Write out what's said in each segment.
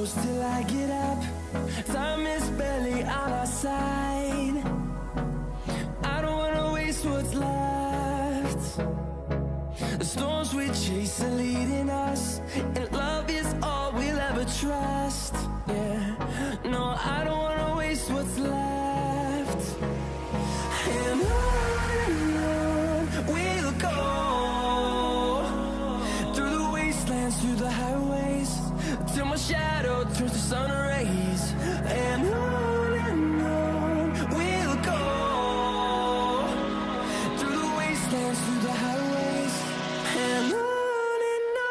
close till I get up. Time is barely on our side. I don't wanna waste what's left. The storms we chase are leading us, and love is all we'll ever trust. Yeah, no, I don't wanna waste what's left. And on we'll go, through the wastelands, through the highways, till my shadow turns to sun rays. And on we'll go, through the wastelands, through the highways, and on we'll go.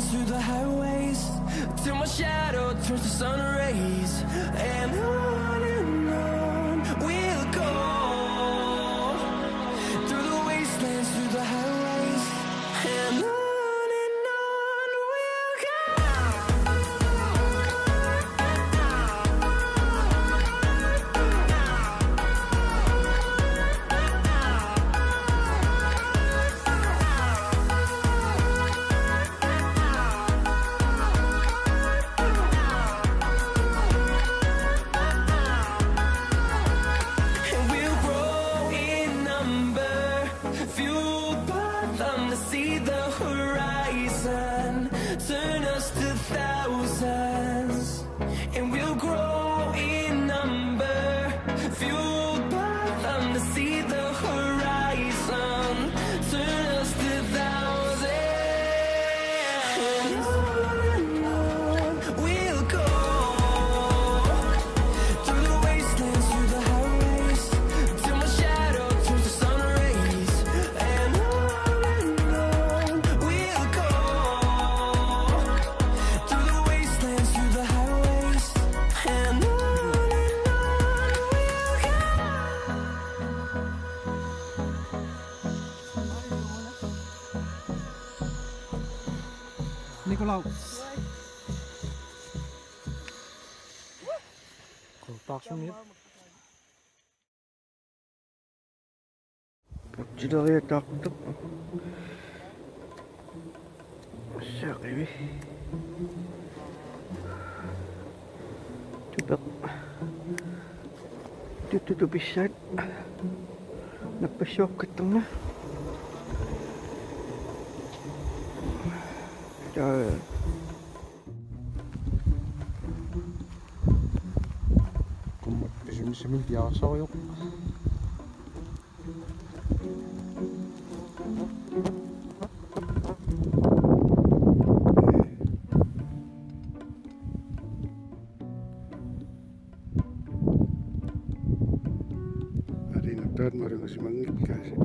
Through the highways, till my shadow turns to sun rays. And on we'll go, through the wastelands, through the highways, and on we'll go. Turn us to thousands, and we'll grow in number, fueled by them to see the horizon. Turn us to thousands, and on we'll go, through the wastelands, through the highways, till my shadow turns to sun rays. And on we'll go, through the wastelands, through the highways, and on we'll go. Nicolau. Koltak sumit. Jadi takut. Siapa ini? Tutup. Tutup pisat. Napasok ke tengah. Kummat biasa yuk. Hari natar marang semangit kasi.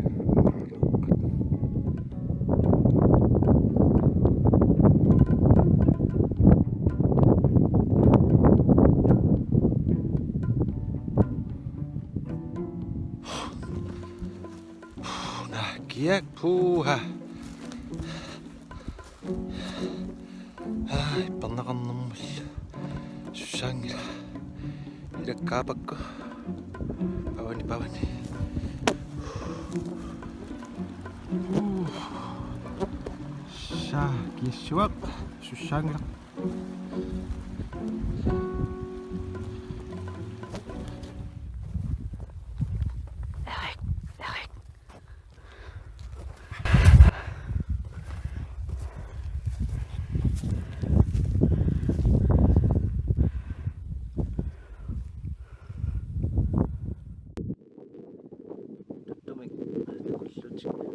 Kiek puha. Ay, panakan naman. Susangila. Irakabag ko. Pawani. Sa kiswap. Susangila. 그렇지.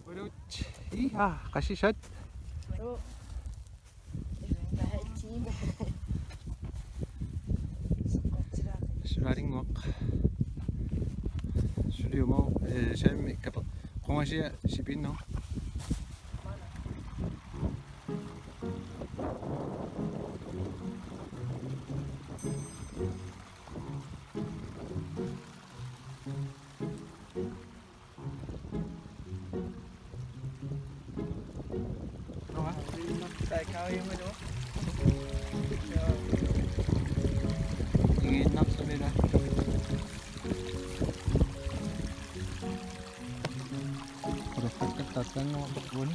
그렇지. 이야, 가시샷. Sularing mo. Sulyo mo. Siya may kapag. Kung siya sipin, no? Inginak sa nila. Puro katatan mo bakun.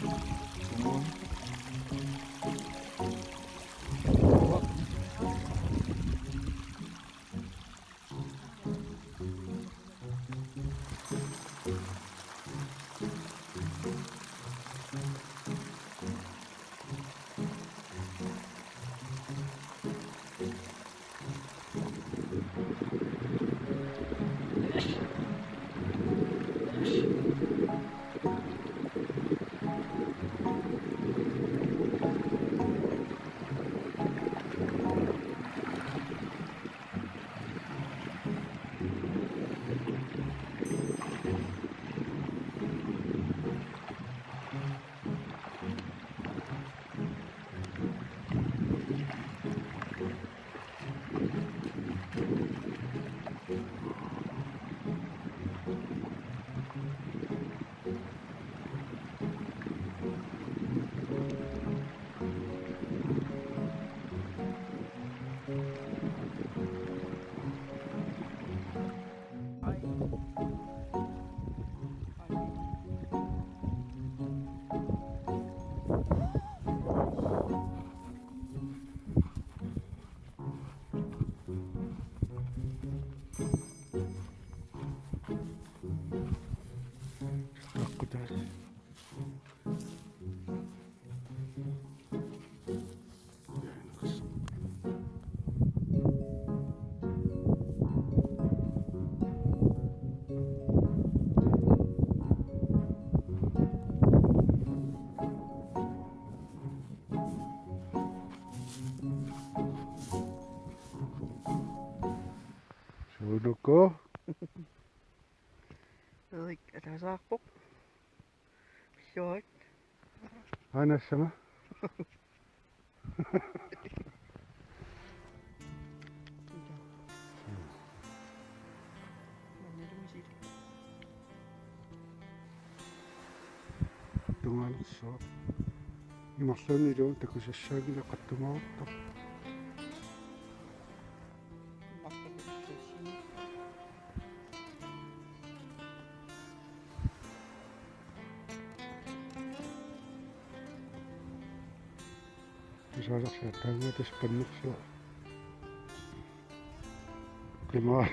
Sunog ko. Like, nasakpok. Short. Hanas sama. Tungalso. Imaklon ni doon tako sa shagla katumawto. Sasak sa tanga tas panuk sa klimahan.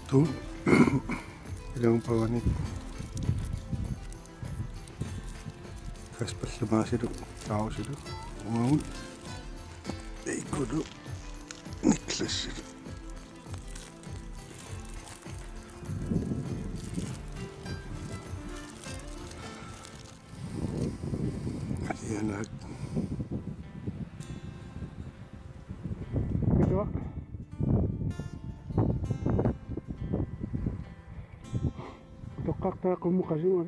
또 ilang pawanit kaspas lumasiro tao sila umawag iko do Niklas sila anak Ito. Tukak na ako mo kasi mo.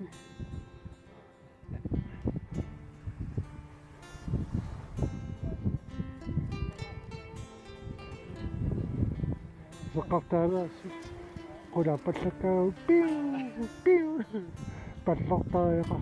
Tukak na ako dapat sa kao. Piu! Piu! Patlok tayo ka.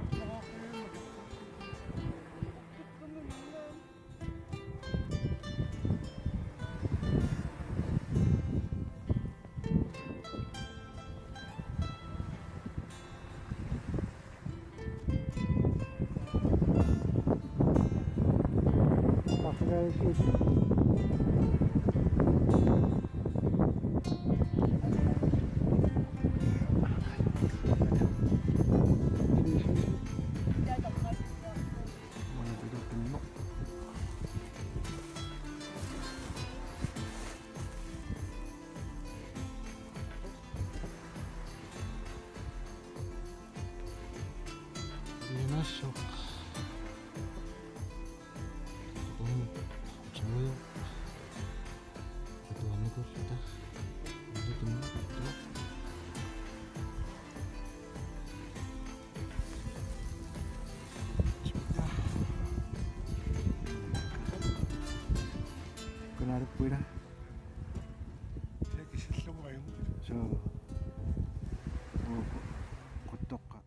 masuk jauh ketuanya kok sudah itu teman itu kenapa punya Lagi sila ngayon so kotok ka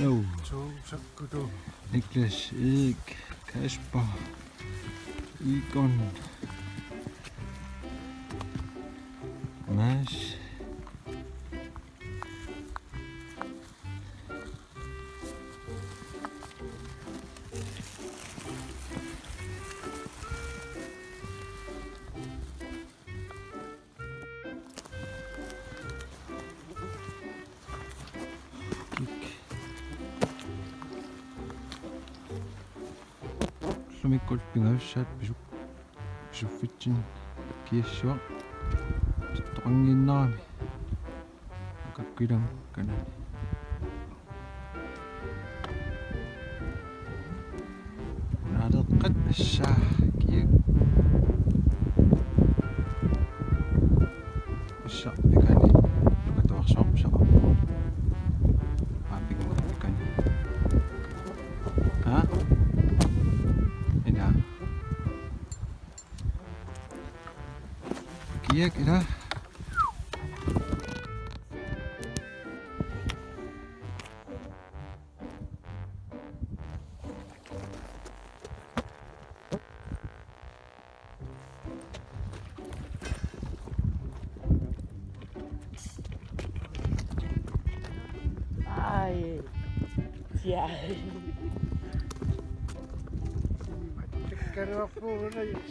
oh so sakto do Niklas, ik, Kasper, Egon, Mads, Lumikol pingaussaat pisuffitsin kiassuaq toqanginnerami akakkilang kanani unaaleqqat assaa kiak assa pikani tukatuarsoorp saqarpu aapigma pikani ha ina kiak ina Ay. Siya. Kaya po na yun.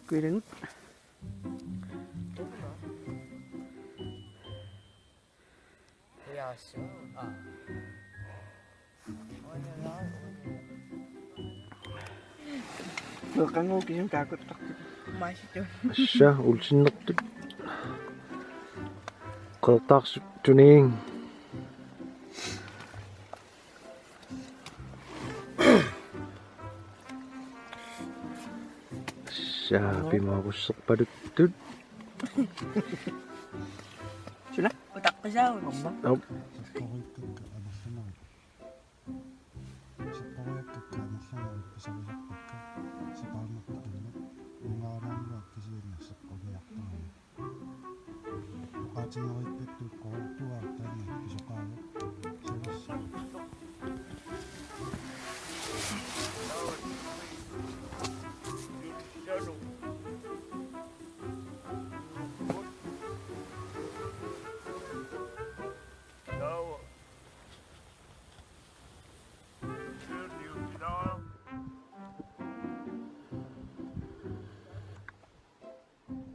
Kuilangut. Qanguuki yum taakuttartut. Maasittu. Assa ulsinnertut. Qertarsut tuniing. Assa pimaqusserpaluttut. Suna? Utakkasaun. Aup.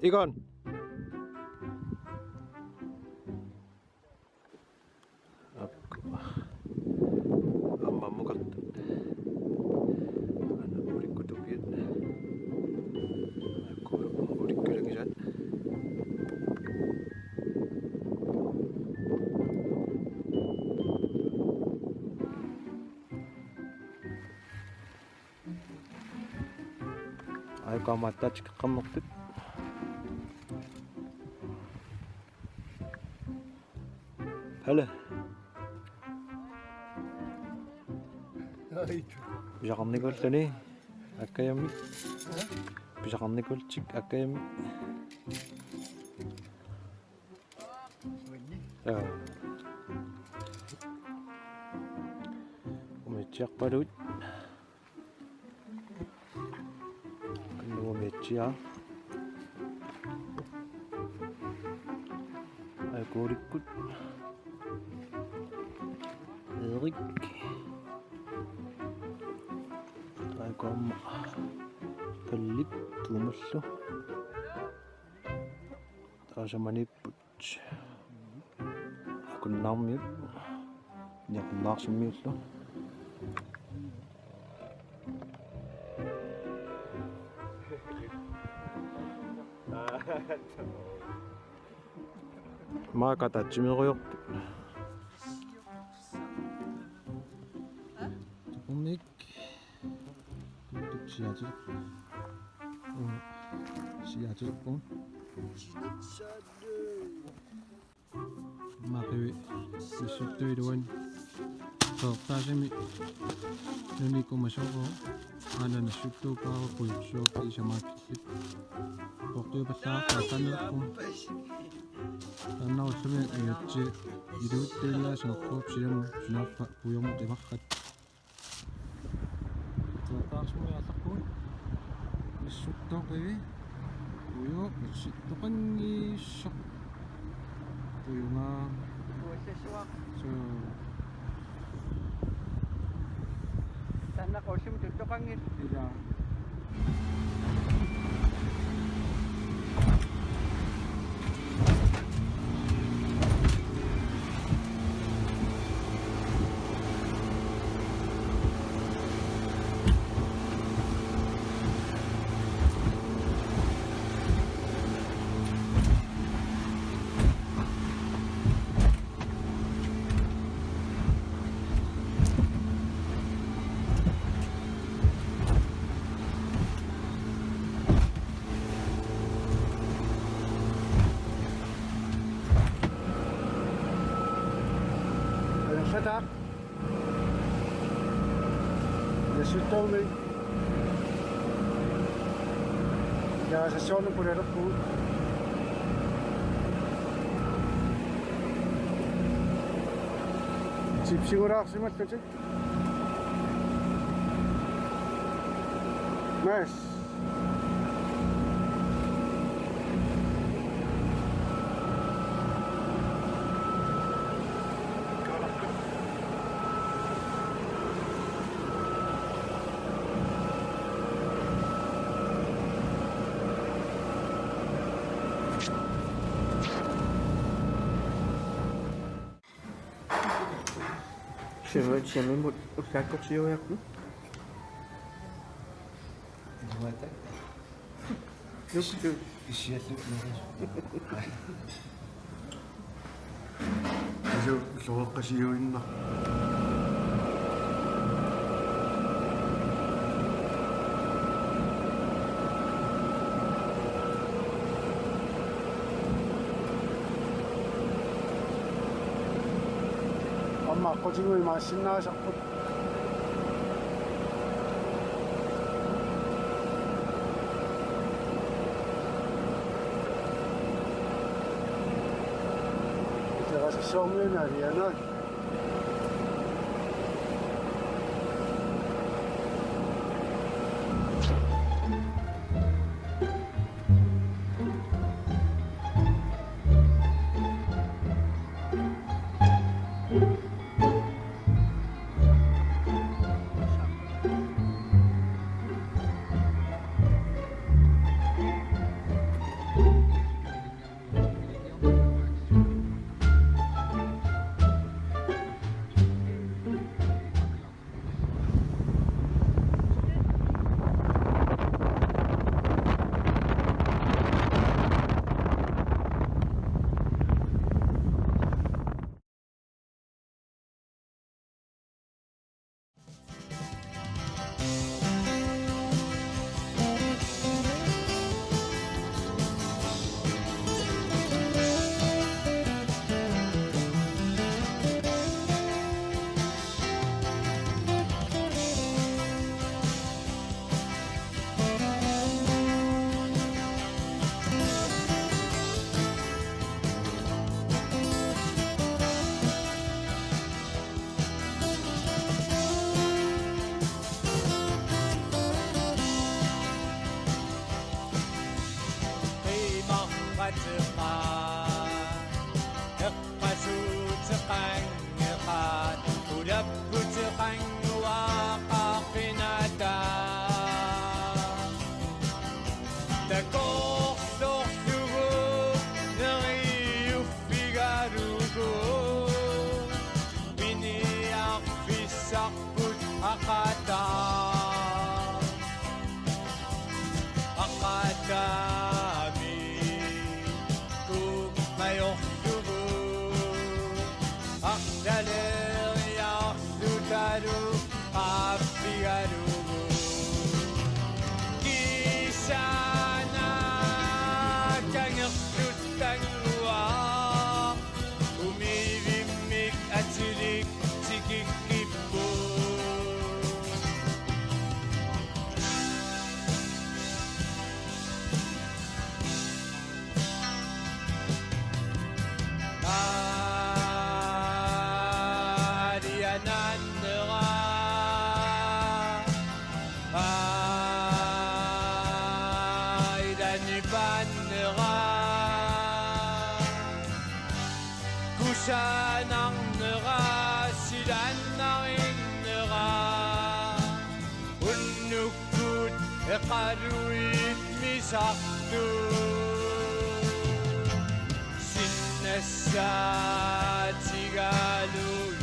Igon. Amma mukatta. Anna urikkutupiet. Aku urikkulangisan. Ay kamata chikkammoqtut. Halo. Pisaqarnikultani akkayammi. Pisaqarnikultik akkayammi. Umitsiaqpalut. Umitsia. Alkoholikkut. Erik. Aikomma. Pallip tuumallu. Taasamanipput. Akunnaarmiut. Niaqunnaarsimmiullu. Maakatatsimiqujortu. Tuqumik. Tutsiatit. Siatit. Maqiwi issuttuiluan soortaasimi nunikumasoro aananassuttuupaarupui suuqi isamaakkippit portuipallaaqqa таннарсуми иатси илуттеиллаасинерпууп силаму сунаарфа уйормут имаррат тартаарсуми алларпуут иссуттооқиви уйо тоқангииссақ уйунгаа со Tannaqullum tuttoqangit. ила Satak. Dessutom ja, sessionen på det på. Sipsigurar simat kasi. Mas. Siemimut uskakkorsiujarpu. Nukku. Asu luoqqasiuinna. 엄마 꼬지구이만 신나셨고 이제 가서 시험의 날이에는 qaruit misaqtu sinnassaatigalu